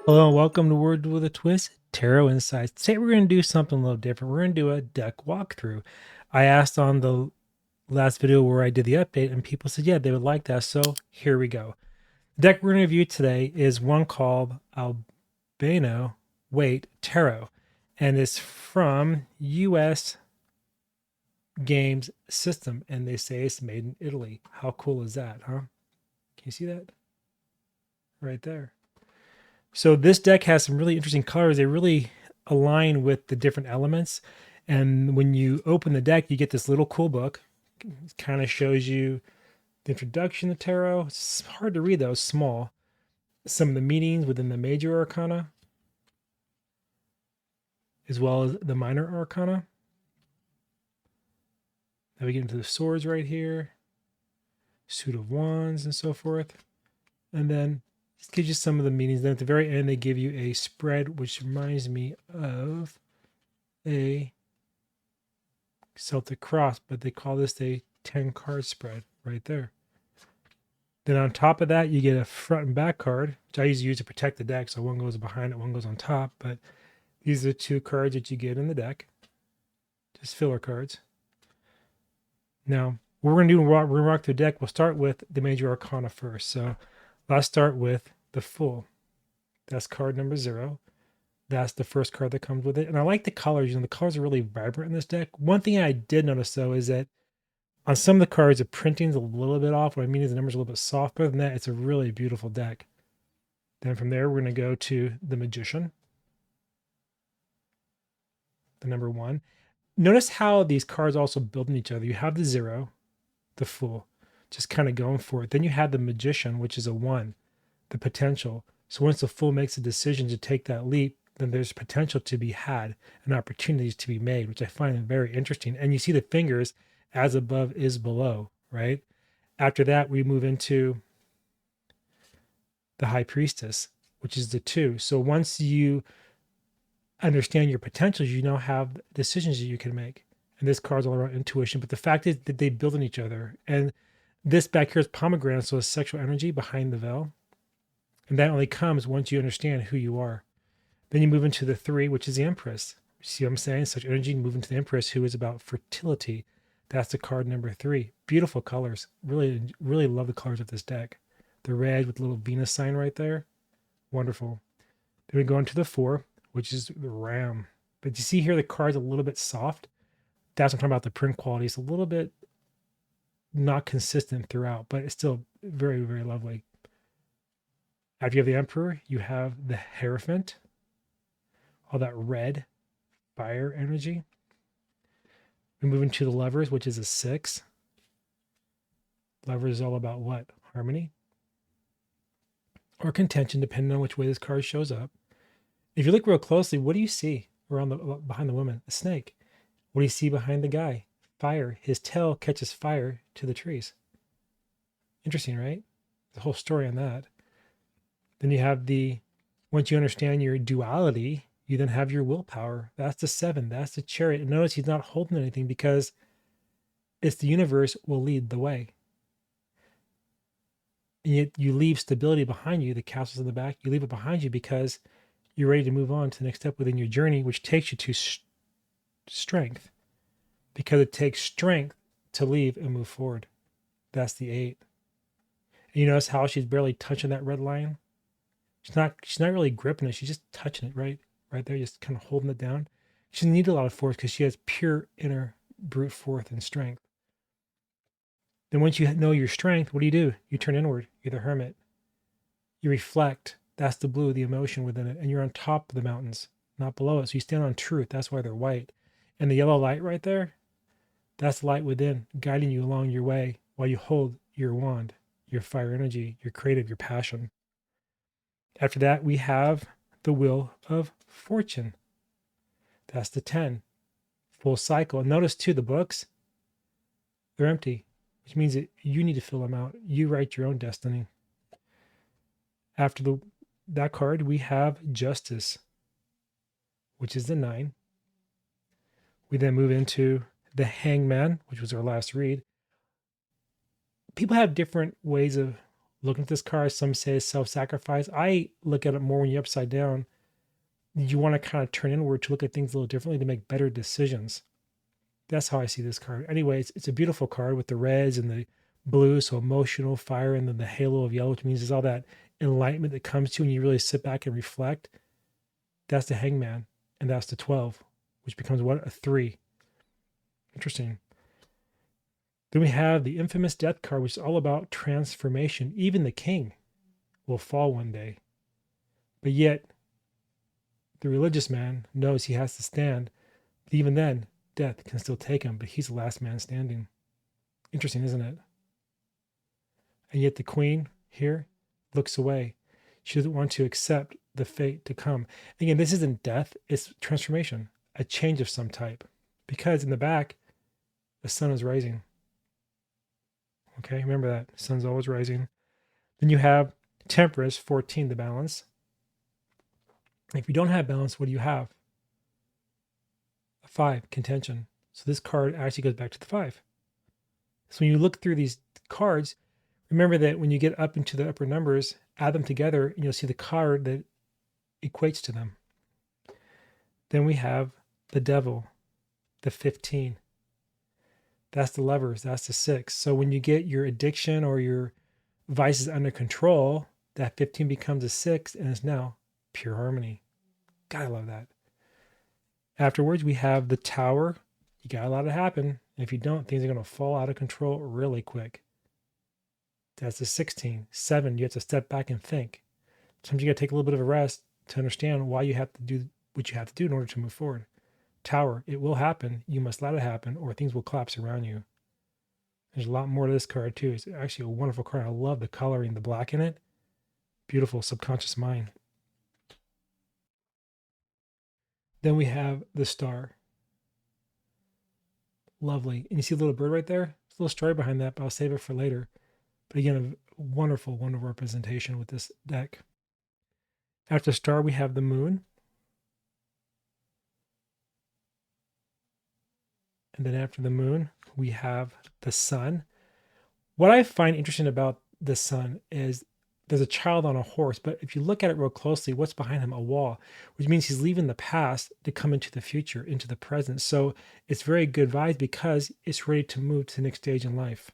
Hello and welcome to Word with a Twist, Tarot Insights. Today we're going to do something a little different. We're going to do a deck walkthrough. I asked on the last video where I did the update, and people said, yeah, they would like that. So here we go. The deck we're going to review today is one called Albano Waite Tarot, and it's from US Games System, and they say it's made in Italy. How cool is that, huh? Can you see that? Right there. So this deck has some really interesting colors. They really align with the different elements. And when you open the deck, you get this little cool book. It kind of shows you the introduction to tarot. It's hard to read though, it's small. Some of the meanings within the major arcana, as well as the minor arcana. Now we get into the swords right here, suit of wands and so forth. And then just gives you some of the meanings. Then at the very end, they give you a spread, which reminds me of a Celtic cross, but they call this a 10 card spread right there. Then on top of that, you get a front and back card, which I usually use to protect the deck. So one goes behind it, one goes on top. But these are the two cards that you get in the deck, just filler cards. Now, what we're going to do, we're going to rock through the deck. We'll start with the major arcana first. So let's start with the Fool. That's card number 0. That's the first card that comes with it. And I like the colors. The colors are really vibrant in this deck. One thing I did notice, though, is that on some of the cards, the printing's a little bit off. What I mean is the numbers are a little bit soft. But other than that, it's a really beautiful deck. Then from there, we're going to go to the Magician, the number 1. Notice how these cards also build on each other. You have the 0, the Fool, just kind of going for it. Then you have the Magician, which is a 1, the potential. So once the Fool makes a decision to take that leap, then there's potential to be had and opportunities to be made, which I find very interesting. And you see the fingers, as above is below, right? After that, we move into the High Priestess, which is the 2. So once you understand your potentials, you now have decisions that you can make. And this card's all around intuition. But the fact is that they build on each other. And this back here is pomegranate, so it's sexual energy behind the veil. And that only comes once you understand who you are. Then you move into the 3, which is the Empress. See what I'm saying? Such energy, move into the Empress, who is about fertility. That's the card number 3. Beautiful colors. Really, really love the colors of this deck. The red with the little Venus sign right there. Wonderful. Then we go into the 4, which is the Ram. But you see here the card's a little bit soft. That's what I'm talking about. The print quality is a little bit not consistent throughout, but it's still very, very lovely. After you have the Emperor, you have the Hierophant. All that red fire energy. We move into the Lovers, which is a 6. Lovers is all about what? Harmony or contention, depending on which way this card shows up. If you look real closely, what do you see around behind the woman? A snake. What do you see behind the guy? Fire. His tail catches fire to the trees. Interesting, right? The whole story on that. Then you have once you understand your duality, you then have your willpower. That's the 7. That's the Chariot. And notice he's not holding anything because it's the universe will lead the way. And yet you leave stability behind you. The castle's in the back. You leave it behind you because you're ready to move on to the next step within your journey, which takes you to strength. Because it takes strength to leave and move forward. That's the 8. And you notice how she's barely touching that red line? She's not really gripping it. She's just touching it right there, just kind of holding it down. She doesn't need a lot of force because she has pure inner brute force and strength. Then once you know your strength, what do? You turn inward. You're the hermit. You reflect. That's the blue, the emotion within it. And you're on top of the mountains, not below it. So you stand on truth. That's why they're white. And the yellow light right there, that's the light within, guiding you along your way while you hold your wand, your fire energy, your creative, your passion. After that, we have the Wheel of Fortune. That's the 10. Full cycle. And notice too, the books, they're empty, which means that you need to fill them out. You write your own destiny. After that card, we have Justice, which is the 9. We then move into the Hangman, which was our last read. People have different ways of looking at this card, some say self-sacrifice. I look at it more when you're upside down. You want to kind of turn inward to look at things a little differently to make better decisions. That's how I see this card. Anyways, it's a beautiful card with the reds and the blue, so emotional, fire, and then the halo of yellow, which means there's all that enlightenment that comes to you when you really sit back and reflect. That's the Hangman, and that's the 12, which becomes what? A 3. Interesting. Then we have the infamous Death card, which is all about transformation. Even the king will fall one day. But yet, the religious man knows he has to stand. Even then, death can still take him, but he's the last man standing. Interesting, isn't it? And yet the queen here looks away. She doesn't want to accept the fate to come. Again, this isn't death, it's transformation, a change of some type. Because in the back, the sun is rising. Okay, remember that. The sun's always rising. Then you have Temperance, 14, the balance. If you don't have balance, what do you have? A 5, contention. So this card actually goes back to the 5. So when you look through these cards, remember that when you get up into the upper numbers, add them together, and you'll see the card that equates to them. Then we have the devil, the 15. That's the lovers, that's the 6. So when you get your addiction or your vices under control, that 15 becomes a 6 and is now pure harmony. Gotta love that. Afterwards, we have the tower. You gotta allow it to happen. And if you don't, things are gonna fall out of control really quick. That's the 16. 7, you have to step back and think. Sometimes you gotta take a little bit of a rest to understand why you have to do what you have to do in order to move forward. Tower, it will happen. You must let it happen or things will collapse around you. There's a lot more to this card too. It's actually a wonderful card. I love the coloring, the black in it. Beautiful subconscious mind. Then we have the star. Lovely. And you see a little bird right there? There's a little story behind that, but I'll save it for later. But again, a wonderful, wonderful representation with this deck. After star, we have the moon. And then after the moon, we have the sun. What I find interesting about the sun is there's a child on a horse, but if you look at it real closely, what's behind him? A wall, which means he's leaving the past to come into the future, into the present. So it's very good vibes because it's ready to move to the next stage in life.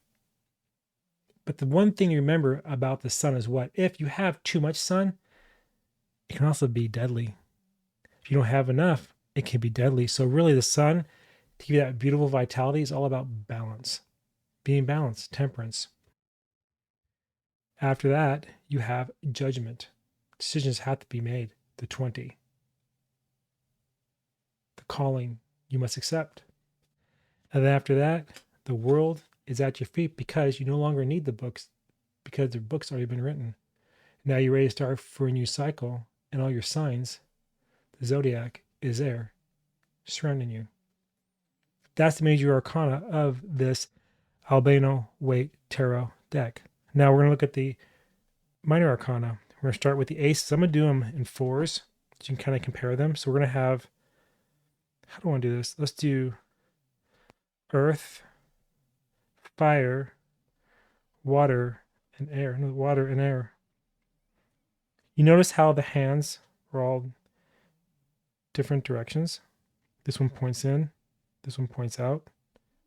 But the one thing you remember about the sun is what? If you have too much sun, it can also be deadly. If you don't have enough, it can be deadly. So really the sun, to give you that beautiful vitality, is all about balance. Being balanced, temperance. After that, you have judgment. Decisions have to be made. The 20. The calling you must accept. And then after that, the world is at your feet because you no longer need the books because the book's already been written. Now you're ready to start for a new cycle, and all your signs, the zodiac, is there surrounding you. That's the major arcana of this Albano Waite tarot deck. Now we're going to look at the minor arcana. We're going to start with the aces. I'm going to do them in 4s so you can kind of compare them. So we're going to have, how do I want to do this? Let's do earth, fire, water, and air. No, water and air. You notice how the hands are all different directions. This one points in, this one points out,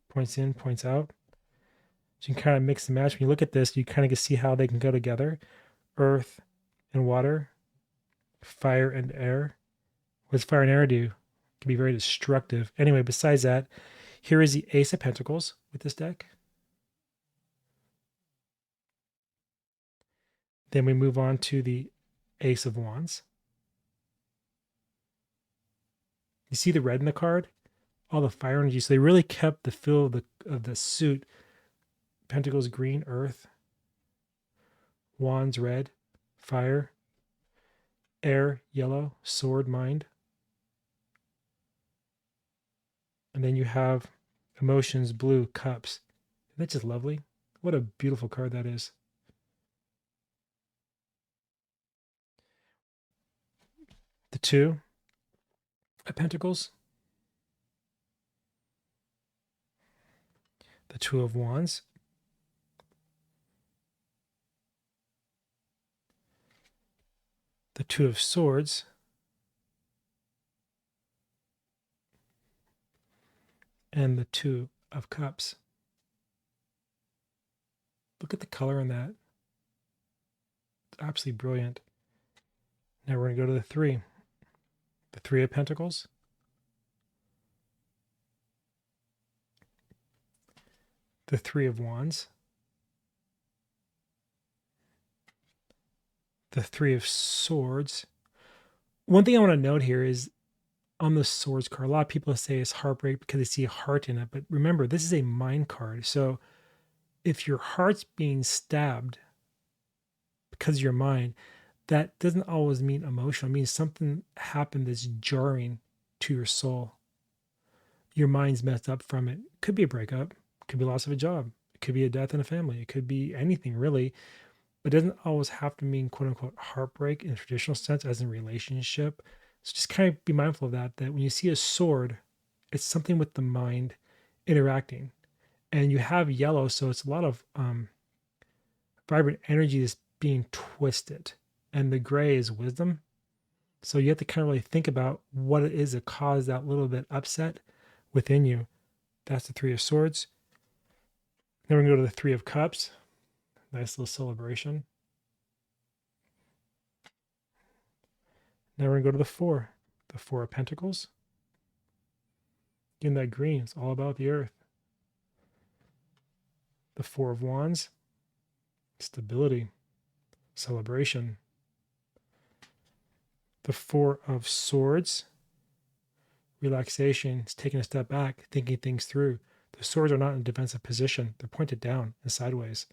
points in, points out. So you can kind of mix and match. When you look at this, you kind of can see how they can go together. Earth and water, fire and air. What does fire and air do? It can be very destructive. Anyway, besides that, here is the Ace of Pentacles with this deck. Then we move on to the Ace of Wands. You see the red in the card? All the fire energy. So they really kept the feel of the suit. Pentacles green, earth. Wands red, fire. Air yellow, sword, mind. And then you have emotions blue, cups. That's just lovely. What a beautiful card that is. The 2 of Pentacles. The 2 of Wands. Two of Swords, and the Two of Cups. Look at the color in that. It's absolutely brilliant. Now we're going to go to the Three. The Three of Pentacles. The Three of Wands. The Three of Swords. One thing I want to note here is on the Swords card, a lot of people say it's heartbreak because they see a heart in it. But remember, this is a mind card. So if your heart's being stabbed because of your mind, that doesn't always mean emotional. It means something happened that's jarring to your soul. Your mind's messed up from it. Could be a breakup. Could be loss of a job. It could be a death in a family. It could be anything really. But it doesn't always have to mean quote unquote heartbreak in a traditional sense, as in relationship. So just kind of be mindful of that, that when you see a sword, it's something with the mind interacting. And you have yellow, so it's a lot of vibrant energy that's being twisted. And the gray is wisdom. So you have to kind of really think about what it is that caused that little bit upset within you. That's the Three of Swords. Then we're going to go to the Three of Cups. Nice little celebration. Now we're going to go to the Four of Pentacles. In that green, it's all about the earth. The Four of Wands, stability, celebration. The Four of Swords, relaxation. It's taking a step back, thinking things through. The swords are not in a defensive position. They're pointed down and sideways.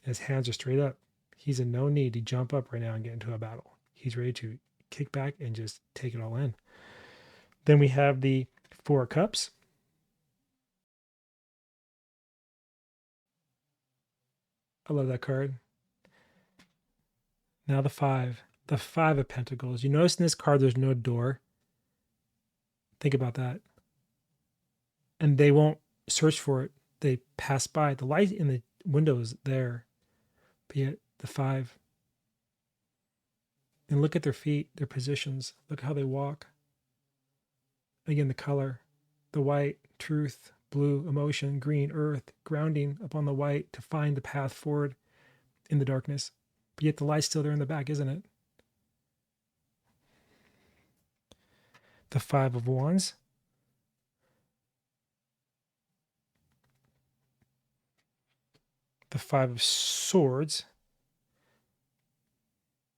His hands are straight up. He's in no need to jump up right now and get into a battle. He's ready to kick back and just take it all in. Then we have the Four of Cups. I love that card. Now the Five of Pentacles. You notice in this card there's no door. Think about that. And they won't search for it. They pass by. The light in the window is there. But yet the Five. And look at their feet, their positions. Look how they walk. Again, the color. The white, truth, blue, emotion, green, earth, grounding upon the white to find the path forward in the darkness. But yet the light's still there in the back, isn't it? The Five of Wands. The Five of Swords.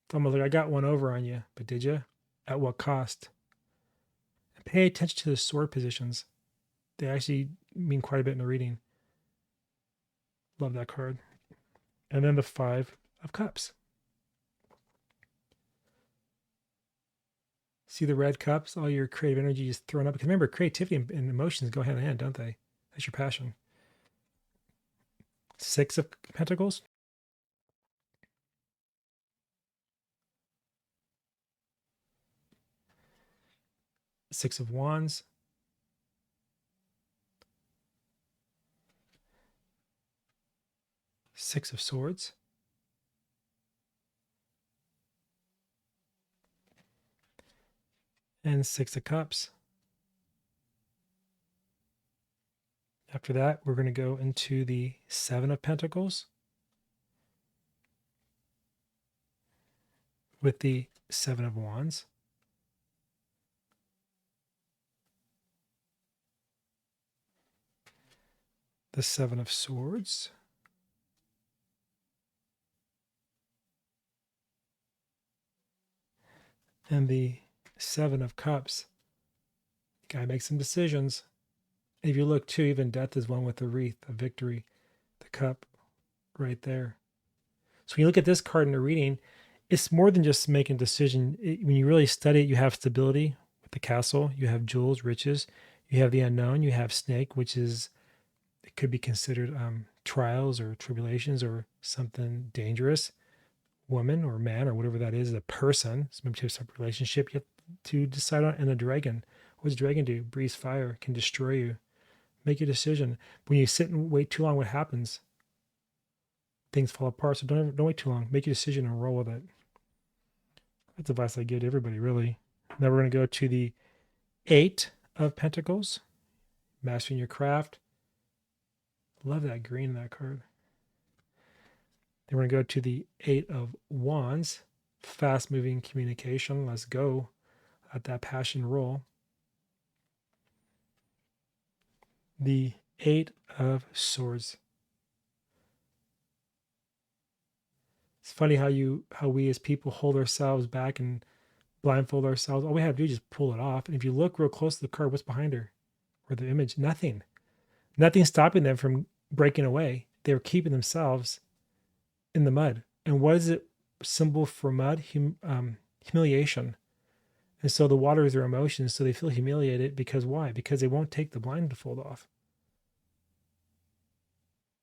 It's almost like I got one over on you, but did you? At what cost? And pay attention to the sword positions. They actually mean quite a bit in the reading. Love that card. And then the Five of Cups. See the red cups? All your creative energy is thrown up. Because remember, creativity and emotions go hand in hand, don't they? That's your passion. Six of Pentacles. Six of Wands. Six of Swords. And Six of Cups. After that, we're going to go into the Seven of Pentacles with the Seven of Wands. The Seven of Swords. And the Seven of Cups. You gotta make some decisions. If you look too, even death is one with a wreath, a victory, the cup right there. So when you look at this card in the reading, it's more than just making a decision. When you really study it, you have stability with the castle, you have jewels, riches, you have the unknown, you have snake, which is, it could be considered trials or tribulations or something dangerous. Woman or man or whatever that is, a person, some type of relationship you have to decide on. And a dragon. What does a dragon do? Breathes fire, can destroy you. Make your decision. When you sit and wait too long, what happens? Things fall apart. So don't wait too long. Make your decision and roll with it. That's advice I give to everybody, really. Now we're going to go to the 8 of Pentacles, mastering your craft. Love that green in that card. Then we're going to go to the 8 of Wands, fast moving communication. Let's go. Let that passion roll. The 8 of Swords. It's funny how we as people hold ourselves back and blindfold ourselves. All we have to do is just pull it off. And if you look real close to the card, what's behind her? Or the image? Nothing. Nothing's stopping them from breaking away. They're keeping themselves in the mud. And what is it symbol for mud? Humiliation. And so the water is their emotions, so they feel humiliated because why? Because they won't take the blindfold off.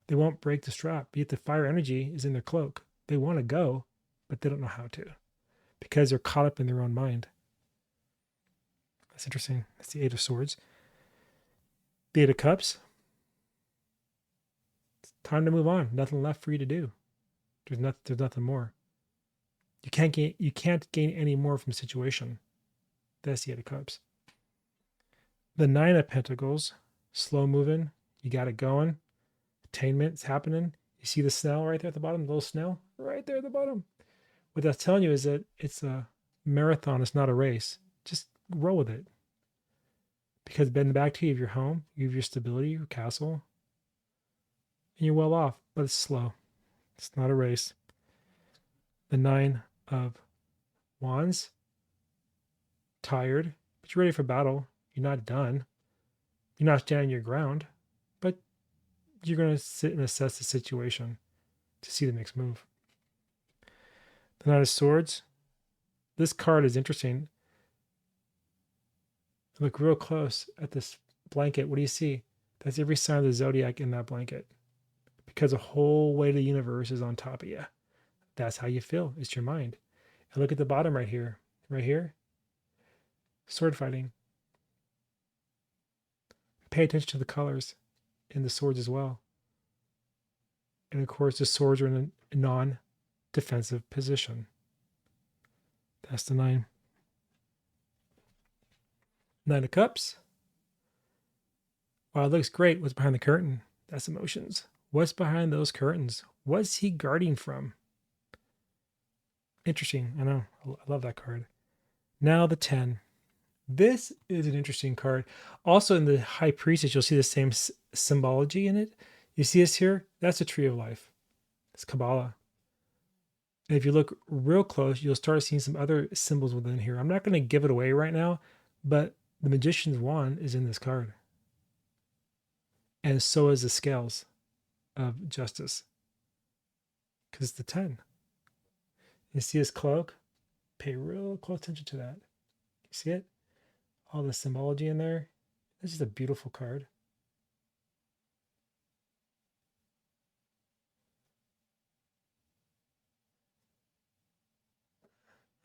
They won't break the strap. Yet the fire energy is in their cloak. They want to go, but they don't know how to because they're caught up in their own mind. That's interesting. That's the 8 of Swords. The 8 of Cups. It's time to move on. Nothing left for you to do. There's nothing more. You can't gain any more from the situation. That's the 8 of Cups. The 9 of Pentacles. Slow moving. You got it going. Attainment's happening. You see the snail right there at the bottom? The little snail right there at the bottom. What that's telling you is that it's a marathon. It's not a race. Just roll with it. Because bend back to you of your home, you have your stability, your castle, and you're well off, but it's slow. It's not a race. The 9 of Wands. Tired, but you're ready for battle. You're not done. You're not standing your ground, but you're going to sit and assess the situation to see the next move. The 9 of Swords. This card is interesting. Look real close at this blanket. What do you see? That's every sign of the zodiac in that blanket. Because the whole weight of the universe is on top of you. That's how you feel. It's your mind. And look at the bottom right here. Right here. Sword fighting. Pay attention to the colors in the swords as well. And of course, the swords are in a non-defensive position. That's the 9. 9 of Cups. Wow, it looks great. What's behind the curtain? That's emotions. What's behind those curtains? What's he guarding from? Interesting. I know. I love that card. Now the 10. This is an interesting card. Also in the High Priestess, you'll see the same symbology in it. You see this here? That's a tree of life. It's Kabbalah. And if you look real close, you'll start seeing some other symbols within here. I'm not going to give it away right now, but the Magician's Wand is in this card. And so is the Scales of Justice. Because it's the 10. You see his cloak? Pay real close attention to that. You see it? All the symbology in there. This is a beautiful card.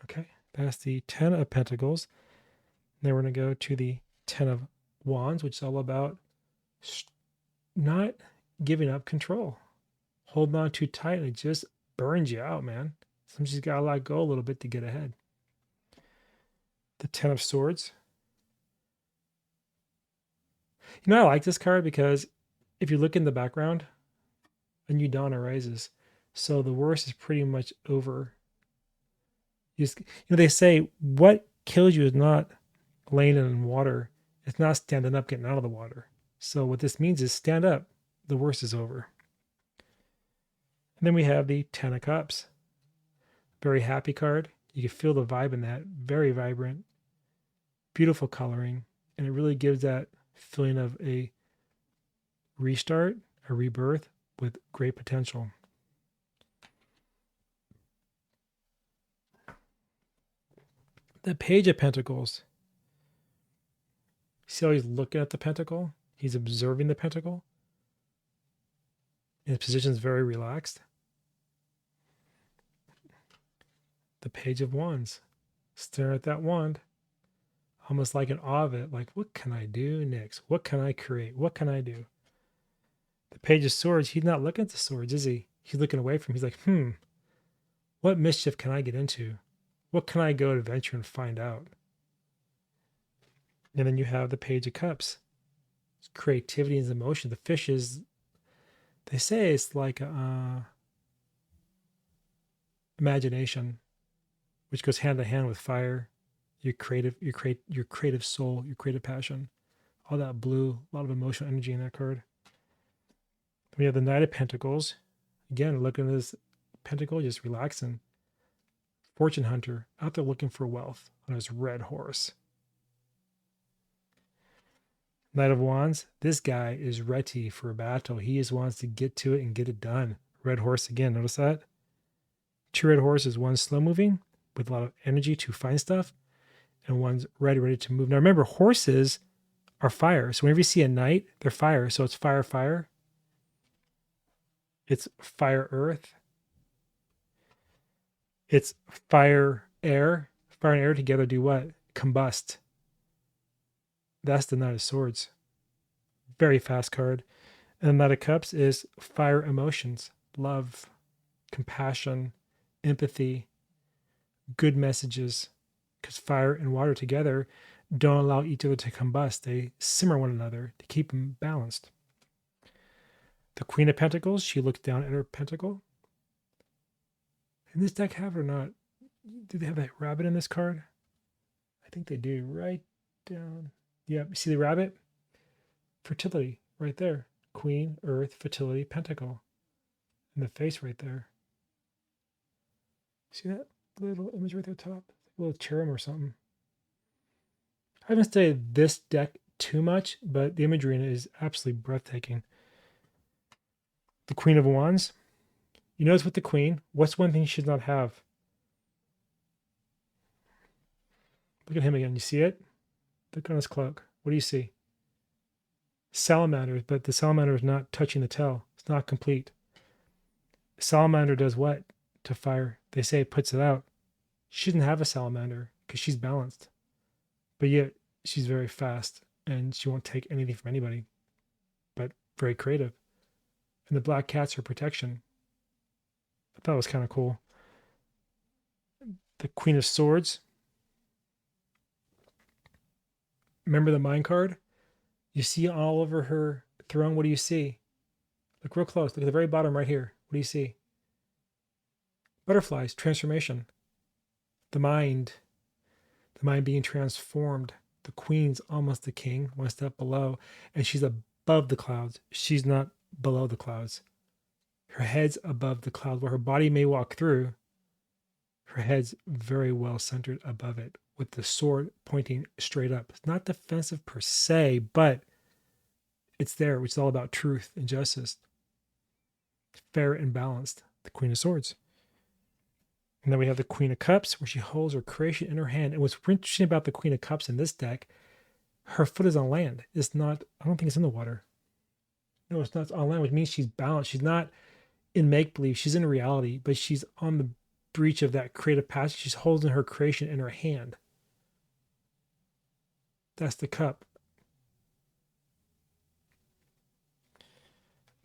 Okay, that's the 10 of Pentacles. Then we're going to go to the 10 of Wands, which is all about not giving up control. Holding on too tight, it just burns you out, man. Sometimes you got to let go a little bit to get ahead. The 10 of Swords. You know, I like this card because if you look in the background, a new dawn arises. So the worst is pretty much over. They say what kills you is not laying in water. It's not standing up, getting out of the water. So what this means is stand up. The worst is over. And then we have the 10 of Cups. Very happy card. You can feel the vibe in that. Very vibrant. Beautiful coloring. And it really gives that feeling of a restart, a rebirth with great potential. The Page of Pentacles. See how he's looking at the pentacle? He's observing the pentacle. And his position is very relaxed. The Page of Wands. Staring at that wand. Almost like in awe of it. Like, what can I do next? What can I create? What can I do? The Page of Swords. He's not looking at the swords, is he? He's looking away from him. He's like, what mischief can I get into? What can I go to venture and find out? And then you have the Page of Cups. It's creativity and emotion. The fish is, they say it's like imagination, which goes hand in hand with fire, your creative soul, your creative passion, all that blue, a lot of emotional energy in that card. We have the Knight of Pentacles. Again, looking at this pentacle, just relaxing. Fortune hunter out there looking for wealth on his red horse. Knight of Wands. This guy is ready for a battle. He just wants to get to it and get it done. Red horse again. Notice that? Two red horses. One's slow moving with a lot of energy to find stuff, and one's ready to move. Now remember, horses are fire. So whenever you see a knight, they're fire. So it's fire, fire. It's fire, earth. It's fire, air. Fire and air together do what? Combust. That's the Knight of Swords. Very fast card. And the Knight of Cups is fire emotions, love, compassion, empathy, good messages. Because fire and water together don't allow each other to combust. They simmer one another to keep them balanced. The Queen of Pentacles, she looks down at her pentacle. In this deck, have it or not? Do they have that rabbit in this card? I think they do. Right down. Yeah, you see the rabbit? Fertility, right there. Queen, Earth, Fertility, Pentacle. And the face right there. See that little image right there top? A little cherub or something. I haven't studied this deck too much, but the imagery in it is absolutely breathtaking. The Queen of Wands. You notice with the Queen, what's one thing you should not have? Look at him again. You see it? Look on his cloak. What do you see? Salamander, but the salamander is not touching the tail. It's not complete. Salamander does what to fire? They say it puts it out. She doesn't have a salamander because she's balanced. But yet she's very fast and she won't take anything from anybody. But very creative. And the black cat's her protection. I thought it was kind of cool. The Queen of Swords. Remember the Mind card? You see all over her throne, what do you see? Look real close. Look at the very bottom right here. What do you see? Butterflies, transformation. The mind being transformed. The queen's almost the king, one step below, and she's above the clouds. She's not below the clouds. Her head's above the clouds. Where her body may walk through, her head's very well centered above it, with the sword pointing straight up. It's not defensive per se, but it's there, which is all about truth and justice. Fair and balanced. The Queen of Swords. And then we have the Queen of Cups, where she holds her creation in her hand. And what's interesting about the Queen of Cups in this deck, her foot is on land. It's not, I don't think it's in the water. No, it's not on land, which means she's balanced. She's not in make-believe. She's in reality, but she's on the breach of that creative passion. She's holding her creation in her hand. That's the cup.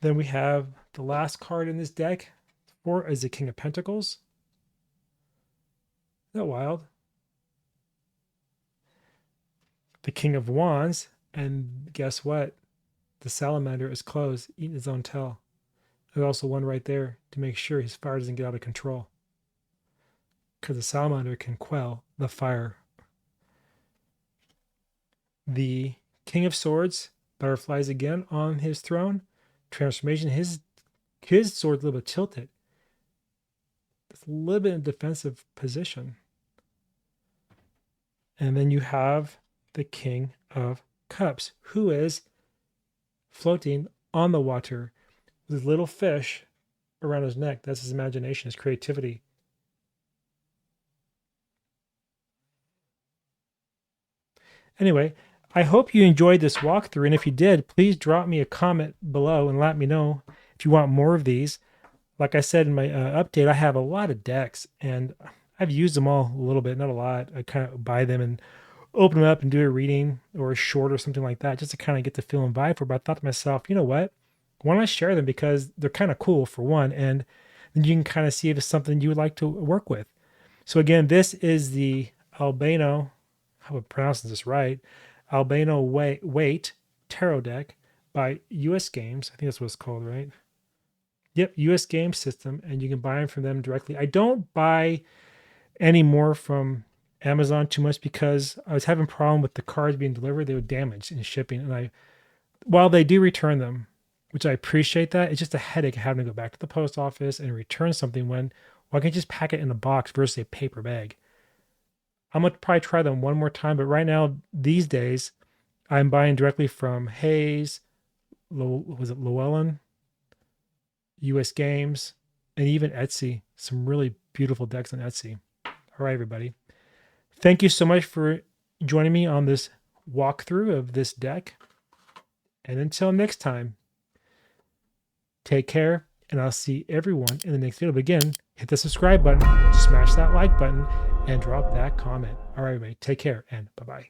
Then we have the last card in this deck. 4 is the King of Pentacles. Isn't that wild? The King of Wands. And guess what? The salamander is closed, eating his own tail. There's also one right there to make sure his fire doesn't get out of control. Because the salamander can quell the fire. The King of Swords, butterflies again on his throne. Transformation. His sword's a little bit tilted. It's a little bit in a defensive position. And then you have the King of Cups, who is floating on the water with his little fish around his neck. That's his imagination, his creativity. Anyway, I hope you enjoyed this walkthrough, and if you did, please drop me a comment below and let me know if you want more of these. Like I said in my update, I have a lot of decks, and I've used them all a little bit, not a lot. I kind of buy them and open them up and do a reading or a short or something like that, just to kind of get the feel and vibe for it. But I thought to myself, you know what? Why don't I share them? Because they're kind of cool, for one, and then you can kind of see if it's something you would like to work with. So again, this is the Albano, how am I pronouncing this right? Albano Waite Tarot deck by US Games. I think that's what it's called, right? Yep, US Games System, and you can buy them from them directly. I don't buy any more from Amazon too much because I was having a problem with the cards being delivered. They were damaged in shipping, and while they do return them, which I appreciate that, it's just a headache having to go back to the post office and return something when I can just pack it in a box versus a paper bag. I'm gonna probably try them one more time, but right now, these days, I'm buying directly from Hayes, was it Llewellyn, US Games, and even Etsy. Some really beautiful decks on Etsy. All right, everybody. Thank you so much for joining me on this walkthrough of this deck. And until next time, take care, and I'll see everyone in the next video. But again, hit the subscribe button, smash that like button, and drop that comment. All right, everybody, take care, and bye-bye.